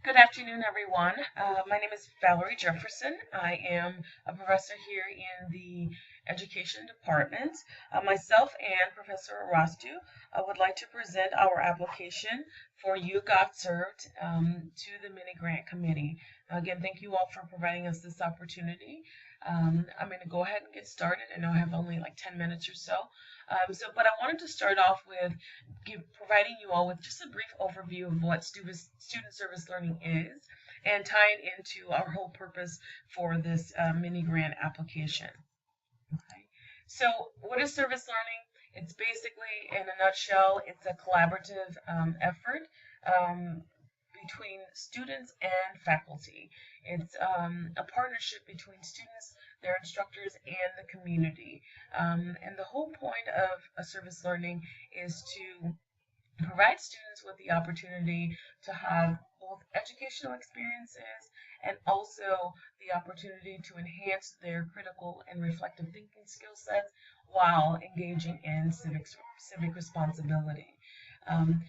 Good afternoon, everyone. My name is Valerie Jefferson. I am a professor here in the Education Department. Myself and Professor Arastu would like to present our application for You Got Served to the Mini Grant Committee. Again, thank you all for providing us this opportunity. I'm going to go ahead and get started. I know I have only like 10 minutes or so. But I wanted to start off with providing you all with just a brief overview of what student service learning is and tie it into our whole purpose for this mini grant application. Okay. So what is service learning? It's basically, in a nutshell, it's a collaborative effort between students and faculty. It's a partnership between students, their instructors, and the community. And the whole point of a service learning is to provide students with the opportunity to have both educational experiences and also the opportunity to enhance their critical and reflective thinking skill sets while engaging in civic responsibility. Um,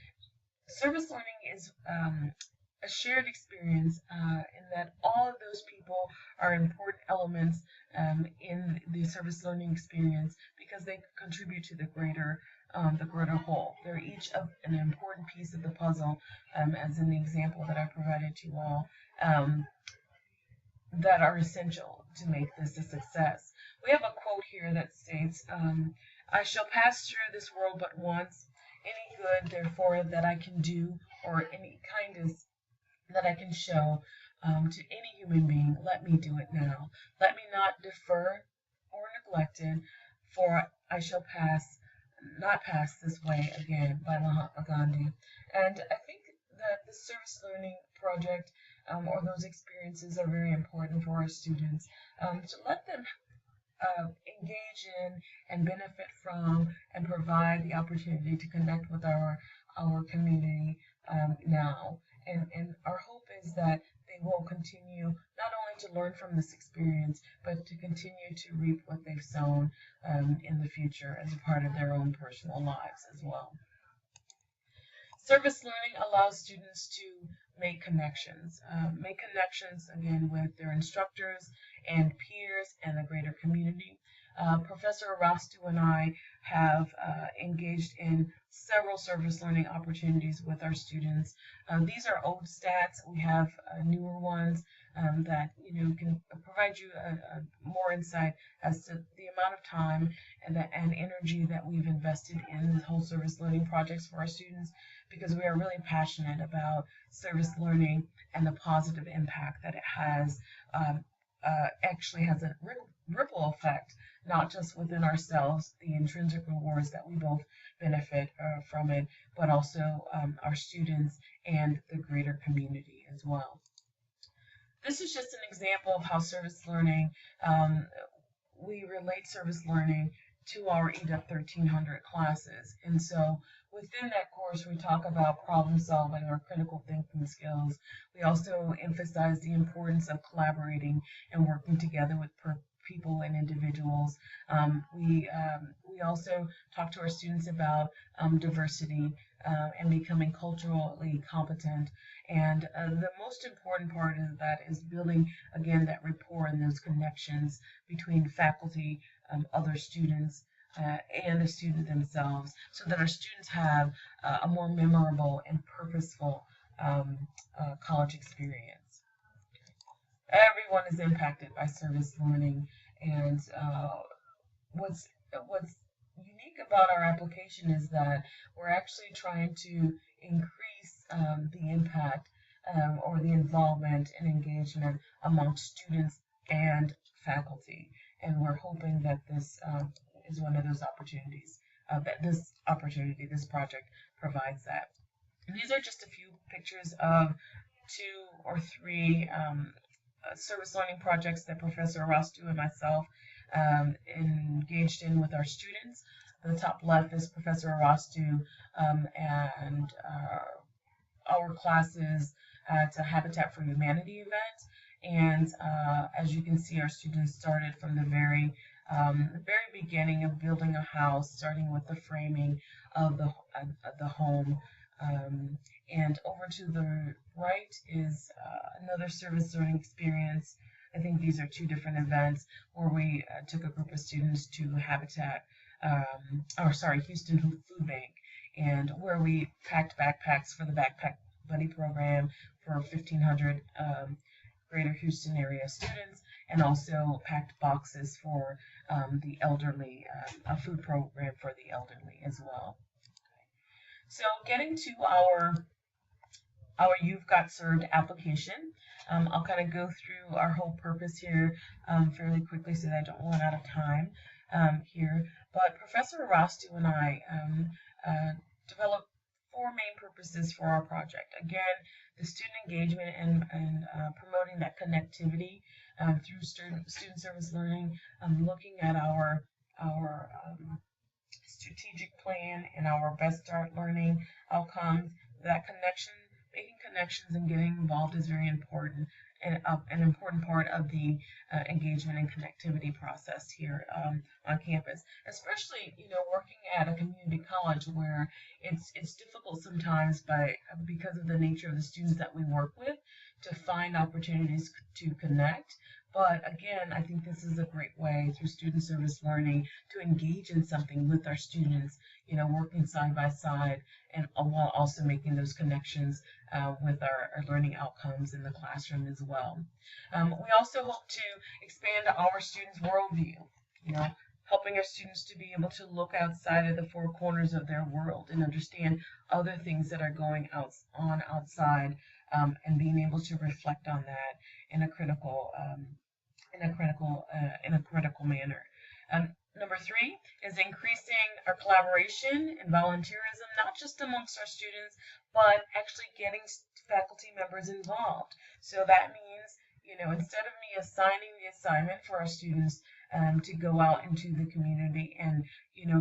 Service learning is a shared experience in that all of those people are important elements in the service learning experience because they contribute to the greater whole. They're each an important piece of the puzzle, as in the example that I provided to you all, that are essential to make this a success. We have a quote here that states, I shall pass through this world but once. Any good, therefore, that I can do, or any kindness that I can show to any human being, let me do it now. Let me not defer or neglect it, for I shall not pass this way again, by Mahatma Gandhi. And I think that the service learning project or those experiences are very important for our students to let them engage in and benefit from and provide the opportunity to connect with our community now. And our hope is that they will continue not only to learn from this experience, but to continue to reap what they've sown in the future as a part of their own personal lives as well. Service learning allows students to make connections again with their instructors and peers and the greater community. Professor Arastu and I have engaged in several service learning opportunities with our students. These are old stats. We have newer ones that can provide you more insight as to the amount of time and energy that we've invested in the whole service learning projects for our students, because we are really passionate about service learning and the positive impact that it has. Actually has a ripple effect, not just within ourselves, the intrinsic rewards that we both benefit from it, but also our students and the greater community as well. This is just an example of how service learning, we relate service learning to our EDUC 1300 classes. And so within that course, we talk about problem solving or critical thinking skills. We also emphasize the importance of collaborating and working together with people and individuals. We also talk to our students about diversity and becoming culturally competent. And the most important part of that is building, again, that rapport and those connections between faculty, other students, and the student themselves, so that our students have a more memorable and purposeful college experience. Everyone is impacted by service learning, and what's unique about our application is that we're actually trying to increase the impact or the involvement and engagement amongst students and faculty, and we're hoping that this is one of those opportunities this project provides that. And these are just a few pictures of two or three service learning projects that Professor Arastu and myself engaged in with our students. The top left is Professor Arastu and our classes at a Habitat for Humanity event. And as you can see, our students started from the very beginning of building a house, starting with the framing of the home, And over to the right is another service learning experience. I think these are two different events where we took a group of students to Houston Food Bank, and where we packed backpacks for the Backpack Buddy program for 1,500 Greater Houston area students, and also packed boxes for the elderly, a food program for the elderly as well. So getting to our You've Got Served application, I'll kind of go through our whole purpose here fairly quickly so that I don't run out of time here. But Professor Arastu and I developed four main purposes for our project. Again, the student engagement and promoting that connectivity through student service learning, looking at our strategic plan and our Best Start learning outcomes. That connection, making connections and getting involved is very important, and an important part of the engagement and connectivity process here on campus, especially working at a community college where it's difficult sometimes because of the nature of the students that we work with to find opportunities to connect. But again, I think this is a great way through student service learning to engage in something with our students, working side by side, and while also making those connections with our learning outcomes in the classroom as well. We also hope to expand our students' worldview, helping our students to be able to look outside of the four corners of their world and understand other things that are going on outside, and being able to reflect on that in a critical manner. Number three is increasing our collaboration and volunteerism, not just amongst our students, but actually getting faculty members involved. So that means, instead of me assigning the assignment for our students to go out into the community and,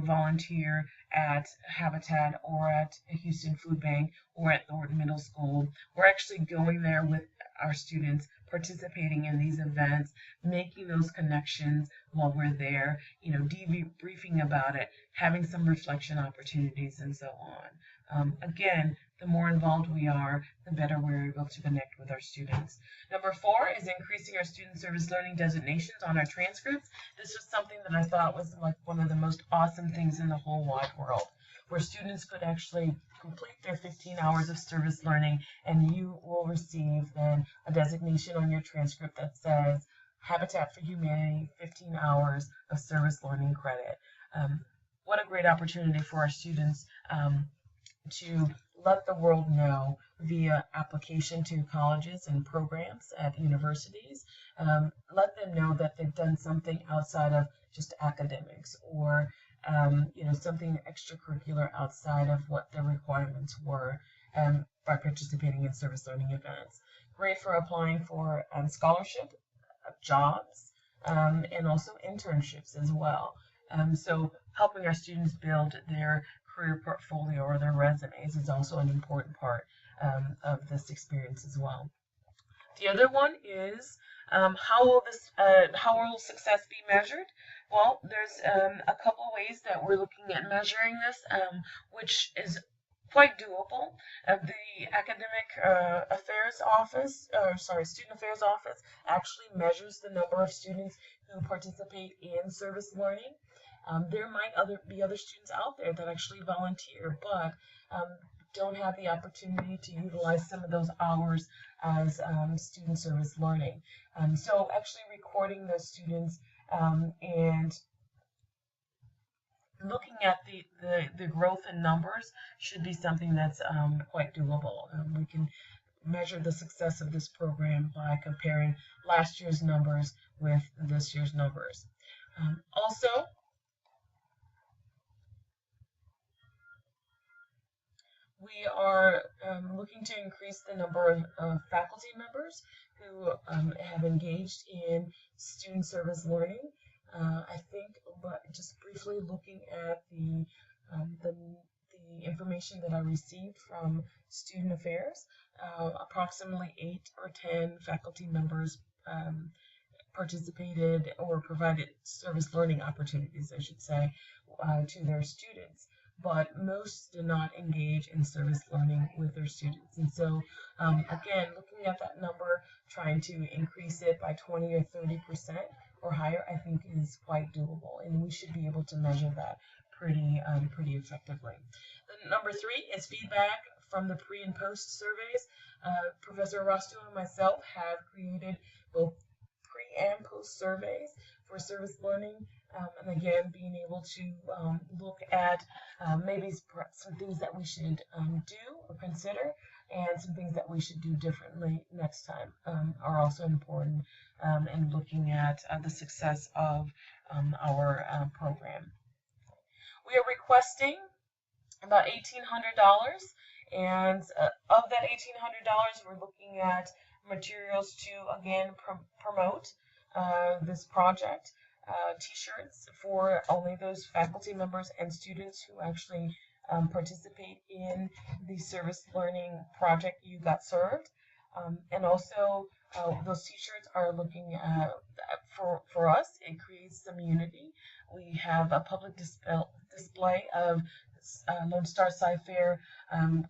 volunteer at Habitat or at Houston Food Bank or at Thornton Middle School, we're actually going there with our students, participating in these events, making those connections while we're there, debriefing about it, having some reflection opportunities, and so on. Again, the more involved we are, the better we're able to connect with our students. Number four is increasing our student service learning designations on our transcripts. This was something that I thought was like one of the most awesome things in the whole wide world, where students could actually complete their 15 hours of service learning, and you will receive then a designation on your transcript that says Habitat for Humanity 15 hours of service learning credit. What a great opportunity for our students to let the world know via application to colleges and programs at universities. Let them know that they've done something outside of just academics, or something extracurricular outside of what the requirements were by participating in service learning events. Great for applying for scholarship, jobs, and also internships as well. So helping our students build their career portfolio or their resumes is also an important part of this experience as well. The other one is how will success be measured? Well, there's a couple ways that we're looking at measuring this, which is quite doable. The Academic Affairs Office, Student Affairs Office, actually measures the number of students who participate in service learning. There might be other students out there that actually volunteer, but don't have the opportunity to utilize some of those hours as student service learning. So actually recording those students and looking at the growth in numbers should be something that's quite doable. We can measure the success of this program by comparing last year's numbers with this year's numbers. Also, we are looking to increase the number of faculty members who have engaged in student service learning. I think, but just briefly looking at the information that I received from Student Affairs, approximately 8 or 10 faculty members participated or provided service learning opportunities, I should say, to their students. but most did not engage in service learning with their students. And so, again, looking at that number, trying to increase it by 20 or 30% or higher, I think is quite doable, and we should be able to measure that pretty effectively. Then number 3 is feedback from the pre and post surveys. Professor Arastu and myself have created both pre and post surveys for service learning, and again, being able to look at maybe some things that we should do or consider, and some things that we should do differently next time are also important in looking at the success of our program. We are requesting about $1,800, and of that $1,800, we're looking at materials to again promote this project. T-shirts for only those faculty members and students who actually participate in the service learning project You Got Served. And also those t-shirts are looking at, for us, it creates some unity. We have a public display of Lone Star Sci-Fair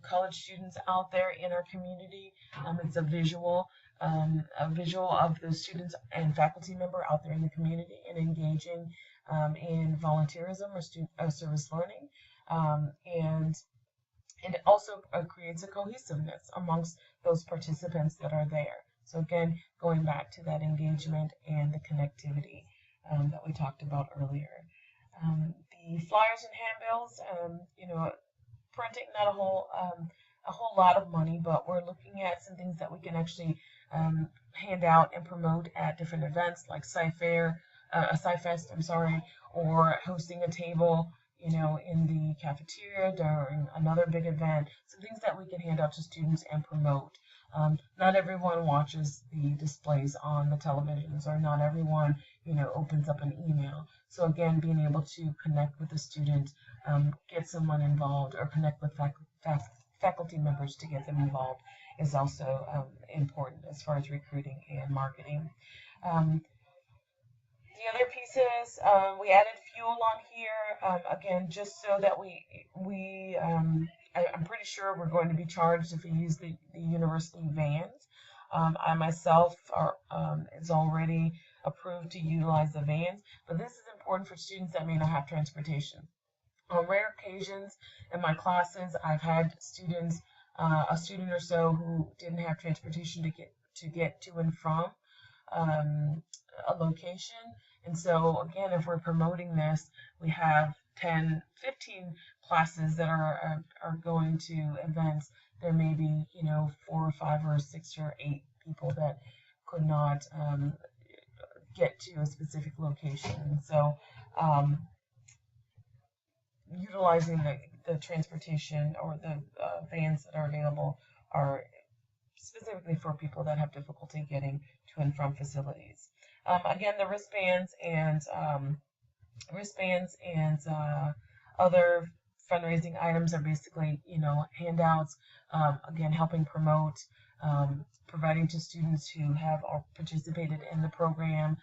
college students out there in our community. It's a visual of the students and faculty member out there in the community and engaging in volunteerism or service learning. And it also creates a cohesiveness amongst those participants that are there. So again, going back to that engagement and the connectivity that we talked about earlier. The flyers and handbills, printing not a whole lot of money, but we're looking at some things that we can actually hand out and promote at different events like Sci-Fest, or hosting a table, in the cafeteria during another big event. Some things that we can hand out to students and promote. Not everyone watches the displays on the televisions, or not everyone, opens up an email. So again, being able to connect with the student, get someone involved, or connect with faculty members to get them involved is also important as far as recruiting and marketing. The other pieces, we added fuel on here, again, just so that I'm pretty sure we're going to be charged if we use the university vans. I myself is already approved to utilize the vans, but this is important for students that may not have transportation. On rare occasions in my classes, I've had students, a student or so, who didn't have transportation to get to and from a location. And so again, if we're promoting this, we have 10, 15 classes that are going to events. There may be, 4 or 5 or 6 or 8 people that could not get to a specific location. And so utilizing the transportation or the vans that are available are specifically for people that have difficulty getting to and from facilities. Again, the wristbands and other fundraising items are basically, handouts, again, helping promote, providing to students who have participated in the program,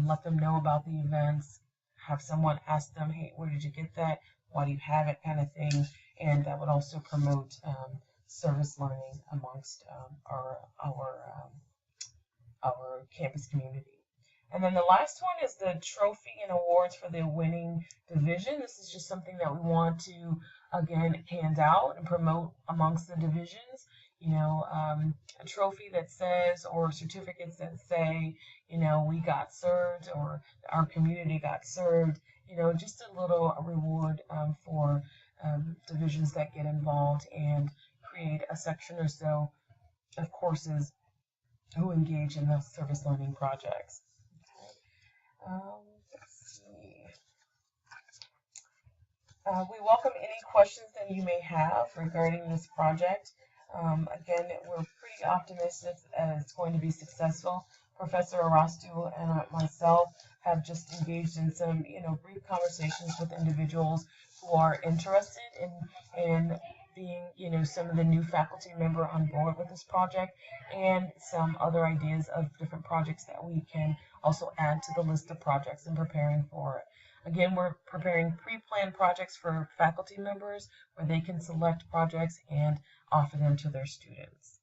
let them know about the events, have someone ask them, hey, where did you get that? Why do you have it, kind of thing. And that would also promote service learning amongst our campus community. And then the last one is the trophy and awards for the winning division. This is just something that we want to, again, hand out and promote amongst the divisions. A trophy that says, or certificates that say, we got served, or our community got served. Just a little reward for divisions that get involved and create a section or so of courses who engage in those service learning projects. Let's see. We welcome any questions that you may have regarding this project. Again, we're pretty optimistic that it's going to be successful. Professor Arastu and myself have just engaged in some, brief conversations with individuals who are interested in being, some of the new faculty member on board with this project, and some other ideas of different projects that we can also add to the list of projects in preparing for it. Again, we're preparing pre-planned projects for faculty members where they can select projects and offer them to their students.